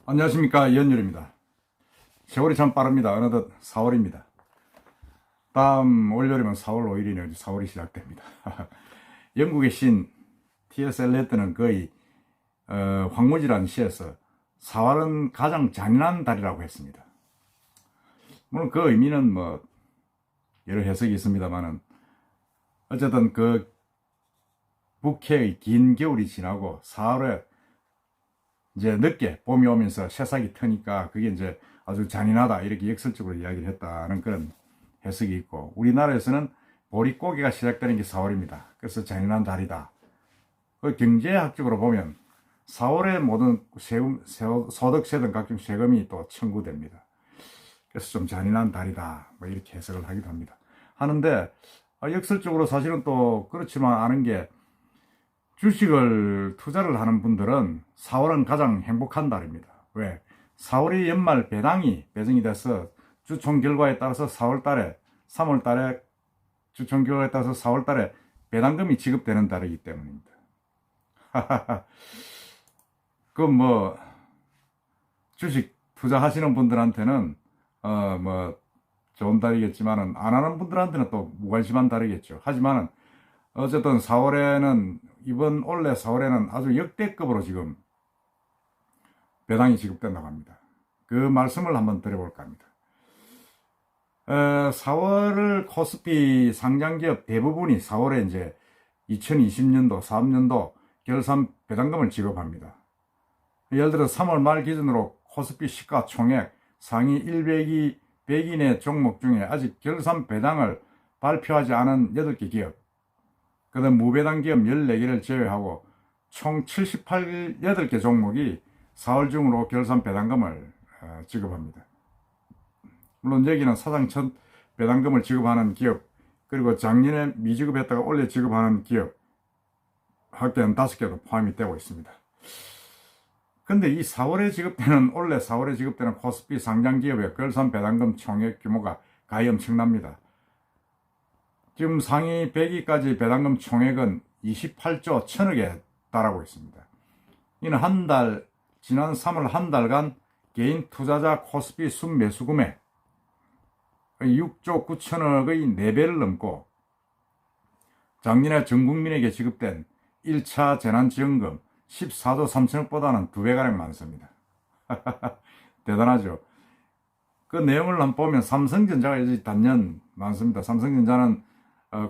안녕하십니까, 이현율입니다. 세월이 참 빠릅니다. 어느덧 4월입니다. 다음 월요일이면 4월 5일이네요. 4월이 시작됩니다. 영국의 신 T.S. 엘리어트는 거의 황무지라는 시에서 4월은 가장 잔인한 달이라고 했습니다. 물론 그 의미는 뭐 여러 해석이 있습니다만은 어쨌든 그 북해의 긴 겨울이 지나고 4월에 이제 늦게 봄이 오면서 새싹이 트니까 그게 이제 아주 잔인하다 이렇게 역설적으로 이야기를 했다는 그런 해석이 있고, 우리나라에서는 보릿고개가 시작되는 게 4월입니다. 그래서 잔인한 달이다. 그 경제학적으로 보면 4월에 모든 소득세 등 각종 세금이 또 청구됩니다. 그래서 좀 잔인한 달이다 뭐 이렇게 해석을 하기도 합니다. 하는데 역설적으로 사실은 또 그렇지만 않은 게, 주식을 투자를 하는 분들은 4월은 가장 행복한 달입니다. 왜? 4월이 연말 배당이 배정이 돼서 주총 결과에 따라서 4월달에 3월달에 주총 결과에 따라서 4월달에 배당금이 지급되는 달이기 때문입니다. 그 뭐 주식 투자하시는 분들한테는 뭐 좋은 달이겠지만은 안 하는 분들한테는 또 무관심한 달이겠죠. 하지만은 어쨌든 4월에는 이번 올해 4월에는 아주 역대급으로 지금 배당이 지급된다고 합니다. 그 말씀을 한번 드려볼까 합니다. 4월을 코스피 상장기업 대부분이 4월에 이제 2020년도, 3년도 결산 배당금을 지급합니다. 예를 들어 3월 말 기준으로 코스피 시가총액 상위 100위 100인의 종목 중에 아직 결산 배당을 발표하지 않은 8개 기업, 그 다음 무배당 기업 14개를 제외하고 총 78개 종목이 4월 중으로 결산 배당금을 지급합니다. 물론 여기는 사상 첫 배당금을 지급하는 기업, 그리고 작년에 미지급했다가 올해 지급하는 기업 합계한 5개도 포함이 되고 있습니다. 근데 이 4월에 지급되는, 올해 4월에 지급되는 코스피 상장 기업의 결산 배당금 총액 규모가 가히 엄청납니다. 지금 상위 100위까지 배당금 총액은 28조 1000억에 달하고 있습니다. 이는 한 달, 지난 3월 한 달간 개인 투자자 코스피 순매수 금액 6조 9천억의 4배를 넘고, 작년에 전 국민에게 지급된 1차 재난지원금 14조 3천억보다는 2배가량 많습니다. 대단하죠. 그 내용을 한번 보면 삼성전자가 이제 단연 많습니다. 삼성전자는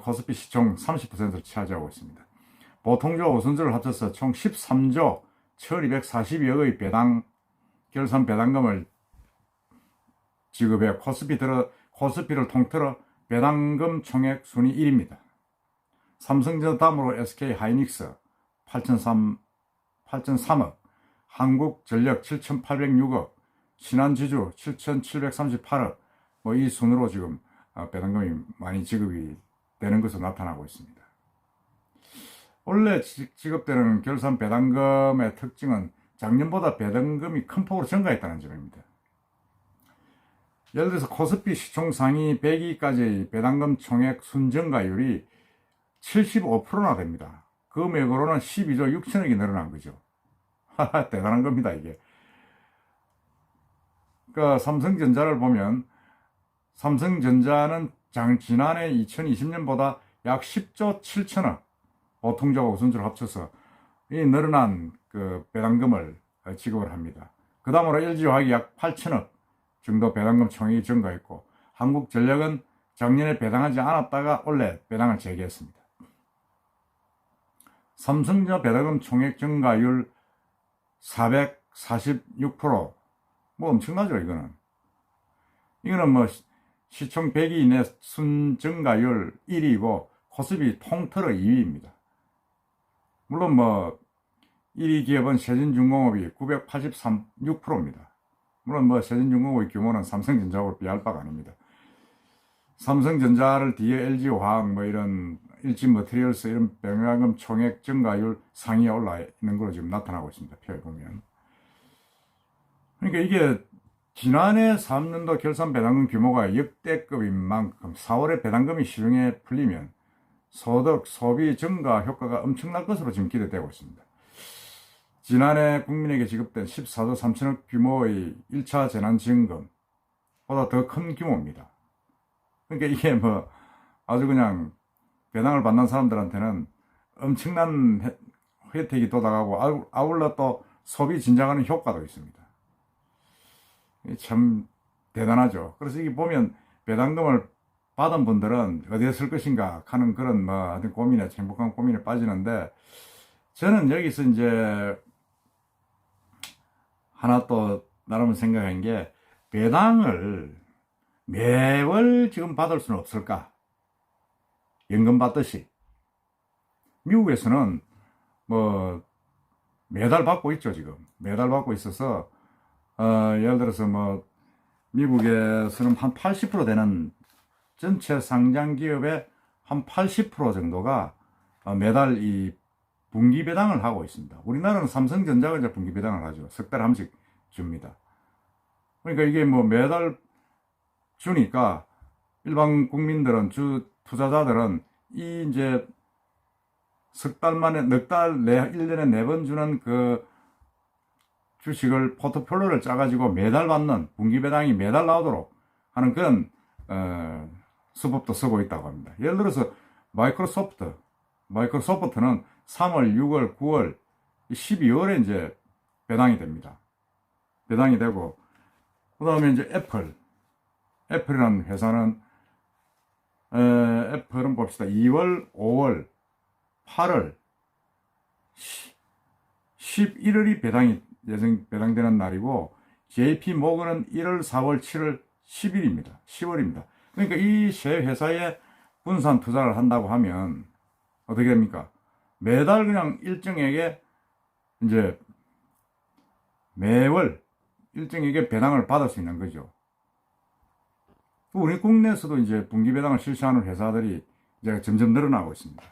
코스피 시총 30%를 차지하고 있습니다. 보통주와 우선주를 합쳐서 총 13조 1242억의 결산 배당금을 지급해 코스피를 통틀어 배당금 총액 순위 1위입니다. 삼성전자 다음으로 SK하이닉스 8,003억, 한국전력 7,806억, 신한지주 7,738억, 뭐 이 순으로 지금 배당금이 많이 지급이 되는 것으로 나타나고 있습니다. 원래 지급되는 결산 배당금의 특징은 작년보다 배당금이 큰 폭으로 증가했다는 점입니다. 예를 들어서 코스피 시총 상위 100위까지 배당금 총액 순증가율이 75%나 됩니다. 금액으로는 12조 6천억이 늘어난 거죠. 대단한 겁니다, 이게. 그러니까 삼성전자를 보면, 삼성전자는 지난해 2020년보다 약 10조 7천억, 보통주와 우선주를 합쳐서 이 늘어난 그 배당금을 지급을 합니다. 그 다음으로 LG화학이 약 8천억 정도 배당금 총액이 증가했고, 한국전력은 작년에 배당하지 않았다가 올해 배당을 재개했습니다. 삼성전자 배당금 총액 증가율 446%, 뭐 엄청나죠. 이거는 뭐 시총 100위 내 순증가율 1위고 코스피 통틀어 2위입니다. 물론 뭐 1위 기업은 세진중공업이 986%입니다. 물론 뭐 세진중공업의 규모는 삼성전자하고 비할 바가 아닙니다. 삼성전자를 뒤에 LG화학, 뭐 이런 일진머티리얼스 이런 배당금 총액 증가율 상위에 올라 있는 걸로 지금 나타나고 있습니다. 표에 보면. 그러니까 이게 지난해 3년도 결산 배당금 규모가 역대급인 만큼 4월에 배당금이 시중에 풀리면 소득, 소비 증가 효과가 엄청날 것으로 지금 기대되고 있습니다. 지난해 국민에게 지급된 14조 3천억 규모의 1차 재난지원금보다 더 큰 규모입니다. 그러니까 이게 뭐 아주 그냥 배당을 받는 사람들한테는 엄청난 혜택이 도달하고 아울러 또 소비 진작하는 효과도 있습니다. 참 대단하죠. 그래서 이게 보면 배당금을 받은 분들은 어디에 쓸 것인가 하는 그런 뭐 고민에, 행복한 고민에 빠지는데, 저는 여기서 이제 하나 또 나름 생각한 게, 배당을 매월 지금 받을 수는 없을까? 연금 받듯이. 미국에서는 뭐 매달 받고 있죠. 지금 매달 받고 있어서 예를 들어서 뭐 미국에서는 한 80% 되는 전체 상장 기업의 한 80% 정도가 매달 이 분기 배당을 하고 있습니다. 우리나라는 삼성전자가 이제 분기 배당을 하죠. 석 달 한 번씩 줍니다. 그러니까 이게 뭐 매달 주니까 일반 국민들은, 투자자들은 이 이제 석 달 만에, 넉 달, 1년에 4번 주는 그 주식을, 포트폴리오를 짜가지고 매달 받는, 분기 배당이 매달 나오도록 하는 그런, 수법도 쓰고 있다고 합니다. 예를 들어서 마이크로소프트는 3월, 6월, 9월, 12월에 이제 배당이 됩니다. 배당이 되고, 그 다음에 이제 애플이라는 회사는, 애플은 봅시다. 2월, 5월, 8월, 11월이 배당되는 날이고, JP 모건은 1월, 4월, 7월, 10월입니다. 그러니까 이 세 회사에 분산 투자를 한다고 하면 어떻게 됩니까? 매달 그냥 일정에게 이제 매월 일정에게 배당을 받을 수 있는 거죠. 우리 국내에서도 이제 분기 배당을 실시하는 회사들이 이제 점점 늘어나고 있습니다.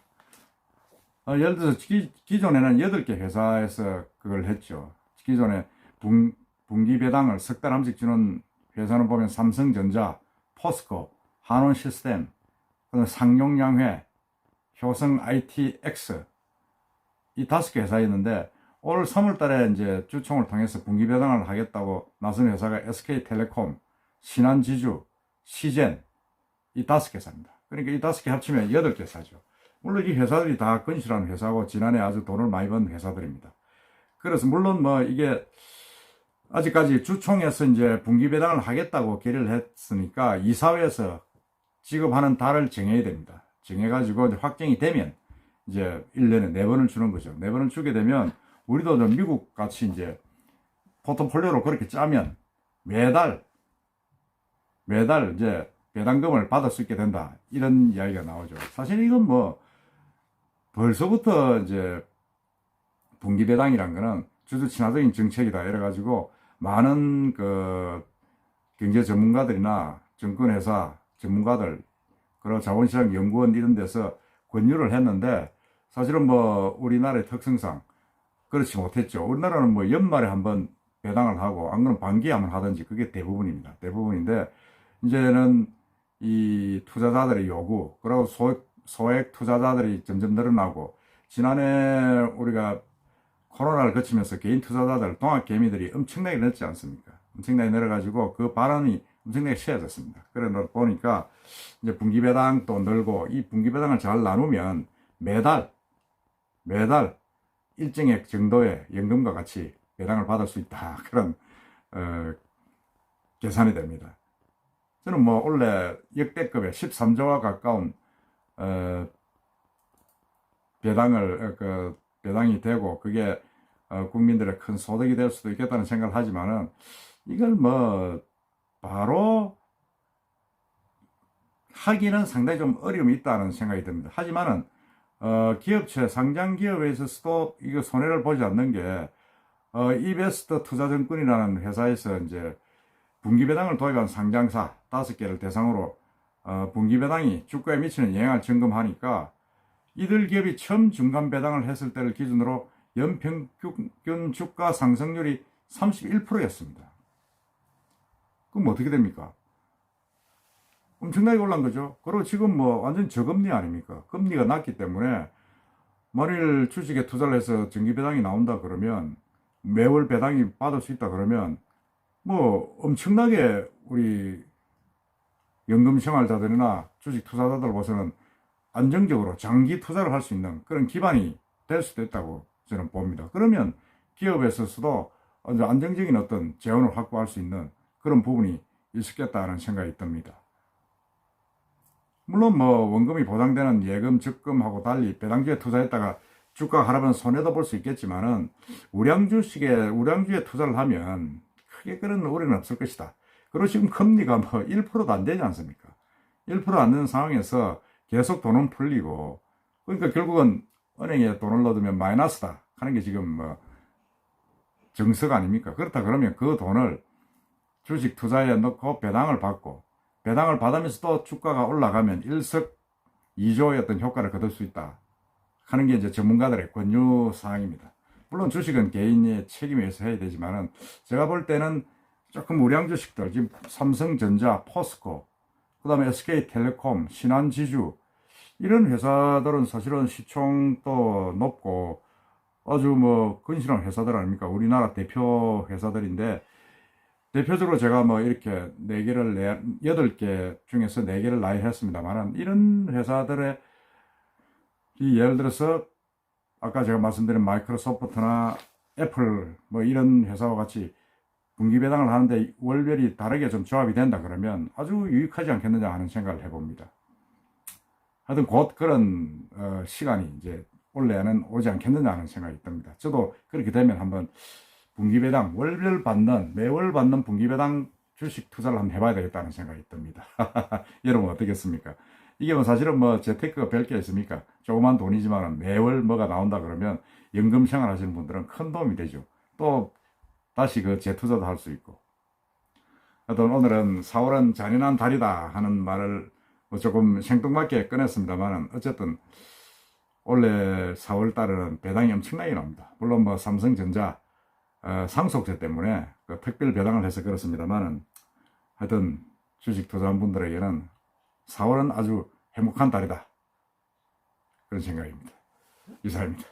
예를 들어서 기존에는 8개 회사에서 그걸 했죠. 기존에 분기 배당을 석 달 한 번씩 주는 회사는 보면 삼성전자, 포스코, 한원시스템, 상용양회, 효성 ITX, 이 5개 회사였는데, 올 3월 달에 이제 주총을 통해서 분기 배당을 하겠다고 나선 회사가 SK텔레콤, 신한지주, 시젠, 이 5개 회사입니다. 그러니까 이 5개 합치면 8개 회사죠. 물론 이 회사들이 다 건실한 회사고 지난해 아주 돈을 많이 번 회사들입니다. 그래서 물론 뭐 이게 아직까지 주총에서 이제 분기 배당을 하겠다고 결의를 했으니까 이사회에서 지급하는 달을 정해야 됩니다. 정해가지고 이제 확정이 되면 이제 1년에 4번을 주는 거죠. 4번을 주게 되면 우리도 좀 미국 같이 이제 포트폴리오로 그렇게 짜면 매달 이제 배당금을 받을 수 있게 된다. 이런 이야기가 나오죠. 사실 이건 뭐 벌써부터 이제 분기 배당이란 거는 주주 친화적인 정책이다. 이래가지고 많은 그 경제 전문가들이나 증권회사 전문가들, 그리고 자본시장 연구원 이런 데서 권유를 했는데, 사실은 뭐 우리나라의 특성상 그렇지 못했죠. 우리나라는 뭐 연말에 한번 배당을 하고, 안 그러면 반기에 한번 하든지, 그게 대부분입니다. 대부분인데, 이제는 이 투자자들의 요구, 그리고 소액 투자자들이 점점 늘어나고, 지난해 우리가 코로나를 거치면서 개인 투자자들, 동학개미들이 엄청나게 늘었지 않습니까? 엄청나게 늘어가지고 그 발언이 엄청나게 쉬워졌습니다. 그래 보니까 이제 분기배당도 늘고, 이 분기배당을 잘 나누면 매달 일정액 정도의 연금과 같이 배당을 받을 수 있다. 그런 계산이 됩니다. 저는 뭐 원래 역대급의 13조와 가까운 배당이 되고, 그게 국민들의 큰 소득이 될 수도 있겠다는 생각을 하지만은, 이걸 뭐 바로 하기는 상당히 좀 어려움이 있다는 생각이 듭니다. 하지만은 기업체, 상장 기업에 있어서도 이거 손해를 보지 않는 게, 이베스트 투자증권이라는 회사에서 이제 분기배당을 도입한 상장사 5개를 대상으로 분기배당이 주가에 미치는 영향을 점검하니까, 이들 기업이 처음 중간 배당을 했을 때를 기준으로 연평균 주가 상승률이 31%였습니다. 그럼 어떻게 됩니까? 엄청나게 올란 거죠. 그리고 지금 뭐 완전 저금리 아닙니까? 금리가 낮기 때문에 만일 주식에 투자를 해서 정기배당이 나온다 그러면 매월 배당이 받을 수 있다 그러면 뭐 엄청나게 우리 연금생활자들이나 주식 투자자들 보서는 안정적으로 장기 투자를 할 수 있는 그런 기반이 될 수도 있다고 저는 봅니다. 그러면 기업에 있어서도 아주 안정적인 어떤 재원을 확보할 수 있는 그런 부분이 있었겠다는 생각이 듭니다. 물론 뭐 원금이 보장되는 예금, 적금하고 달리 배당주에 투자했다가 주가 하락하면 손해도 볼 수 있겠지만은 우량주에 투자를 하면 크게 그런 우려는 없을 것이다. 그리고 지금 금리가 뭐 1%도 안 되지 않습니까? 1% 안 되는 상황에서 계속 돈은 풀리고, 그러니까 결국은 은행에 돈을 넣어두면 마이너스다 하는 게 지금 뭐 정석 아닙니까? 그렇다 그러면 그 돈을 주식 투자에 넣고 배당을 받고, 배당을 받으면서 또 주가가 올라가면 일석이조의 어떤 효과를 거둘 수 있다 하는 게 이제 전문가들의 권유 사항입니다. 물론 주식은 개인의 책임에 의해서 해야 되지만은 제가 볼 때는 조금 우량 주식들, 지금 삼성전자, 포스코, 그 다음에 SK텔레콤, 신한지주, 이런 회사들은 사실은 시총도 높고 아주 뭐 근실한 회사들 아닙니까? 우리나라 대표 회사들인데, 대표적으로 제가 뭐 이렇게 8개 중에서 4개를 나열했습니다만은, 이런 회사들의 예를 들어서 아까 제가 말씀드린 마이크로소프트나 애플 뭐 이런 회사와 같이 분기 배당을 하는데 월별이 다르게 좀 조합이 된다 그러면 아주 유익하지 않겠느냐 하는 생각을 해봅니다. 하여튼 곧 그런 시간이 이제 올해는 오지 않겠느냐 하는 생각이 듭니다. 저도 그렇게 되면 한번 분기 배당, 매월 받는 분기 배당 주식 투자를 한번 해봐야 되겠다는 생각이 듭니다. 여러분 어떻겠습니까? 이게 뭐 사실은 뭐 재테크가 별게 있습니까? 조그만 돈이지만 매월 뭐가 나온다 그러면 연금 생활 하시는 분들은 큰 도움이 되죠. 또 다시 그 재투자도 할 수 있고. 하여튼 오늘은 4월은 잔인한 달이다 하는 말을 뭐 조금 생뚱맞게 꺼냈습니다만, 어쨌든 원래 4월 달에는 배당이 엄청나게 나옵니다. 물론 뭐 삼성전자 상속세 때문에 그 특별 배당을 해서 그렇습니다만, 하여튼 주식 투자분들에게는 4월은 아주 행복한 달이다, 그런 생각입니다. 이상입니다.